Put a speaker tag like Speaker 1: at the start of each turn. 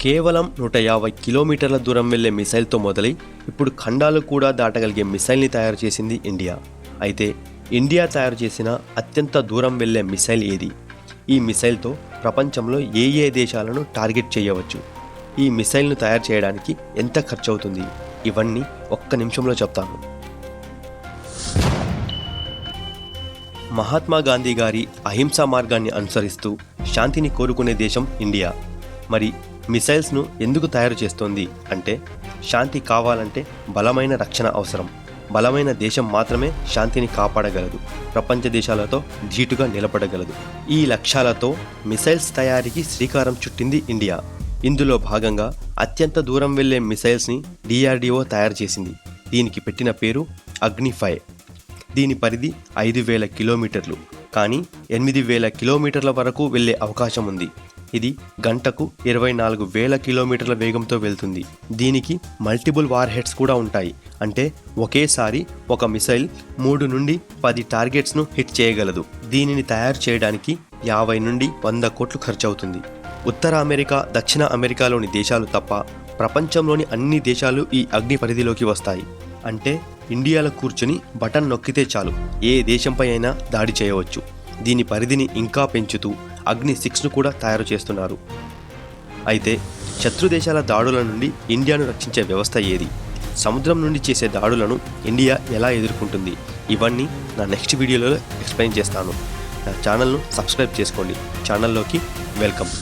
Speaker 1: కేవలం 150 కిలోమీటర్ల దూరం వెళ్లే మిసైల్తో మొదలై ఇప్పుడు ఖండాలు కూడా దాటగలిగే మిసైల్ని తయారు చేసింది ఇండియా. అయితే ఇండియా తయారు చేసిన అత్యంత దూరం వెళ్లే మిసైల్ ఏది? ఈ మిసైల్తో ప్రపంచంలో ఏ దేశాలను టార్గెట్ చేయవచ్చు? ఈ మిసైల్ను తయారు చేయడానికి ఎంత ఖర్చు అవుతుంది? ఇవన్నీ ఒక్క నిమిషంలో చెప్తాను. మహాత్మా గాంధీ గారి అహింసా మార్గాన్ని అనుసరిస్తూ శాంతిని కోరుకునే దేశం ఇండియా. మరి మిసైల్స్ను ఎందుకు తయారు చేస్తోంది అంటే, శాంతి కావాలంటే బలమైన రక్షణ అవసరం. బలమైన దేశం మాత్రమే శాంతిని కాపాడగలదు, ప్రపంచ దేశాలతో ధీటుగా నిలబడగలదు. ఈ లక్ష్యాలతో మిసైల్స్ తయారీకి శ్రీకారం చుట్టింది ఇండియా. ఇందులో భాగంగా అత్యంత దూరం వెళ్లే మిసైల్స్ని DRDO తయారు చేసింది. దీనికి పెట్టిన పేరు అగ్ని-5. దీని పరిధి 5000 కిలోమీటర్లు, కానీ 8000 కిలోమీటర్ల వరకు వెళ్లే అవకాశం ఉంది. ఇది గంటకు 24,000 కిలోమీటర్ల వేగంతో వెళ్తుంది. దీనికి మల్టిపుల్ వార్ హెడ్స్ కూడా ఉంటాయి. అంటే ఒకేసారి ఒక మిసైల్ 3 నుండి 10 టార్గెట్స్ను హిట్ చేయగలదు. దీనిని తయారు చేయడానికి 50 నుండి 100 కోట్లు ఖర్చవుతుంది. ఉత్తర అమెరికా, దక్షిణ అమెరికాలోని దేశాలు తప్ప ప్రపంచంలోని అన్ని దేశాలు ఈ అగ్ని పరిధిలోకి వస్తాయి. అంటే ఇండియాలో కూర్చుని బటన్ నొక్కితే చాలు, ఏ దేశంపై అయినా దాడి చేయవచ్చు. దీని పరిధిని ఇంకా పెంచుతూ అగ్ని-6ను కూడా తయారు చేస్తున్నారు. అయితే శత్రు దేశాల దాడుల నుండి ఇండియాను రక్షించే వ్యవస్థ ఏది? సముద్రం నుండి చేసే దాడులను ఇండియా ఎలా ఎదుర్కొంటుంది? ఇవన్నీ నా నెక్స్ట్ వీడియోలో ఎక్స్ప్లెయిన్ చేస్తాను. నా ఛానల్ను సబ్స్క్రైబ్ చేసుకోండి. ఛానల్లోకి వెల్కమ్.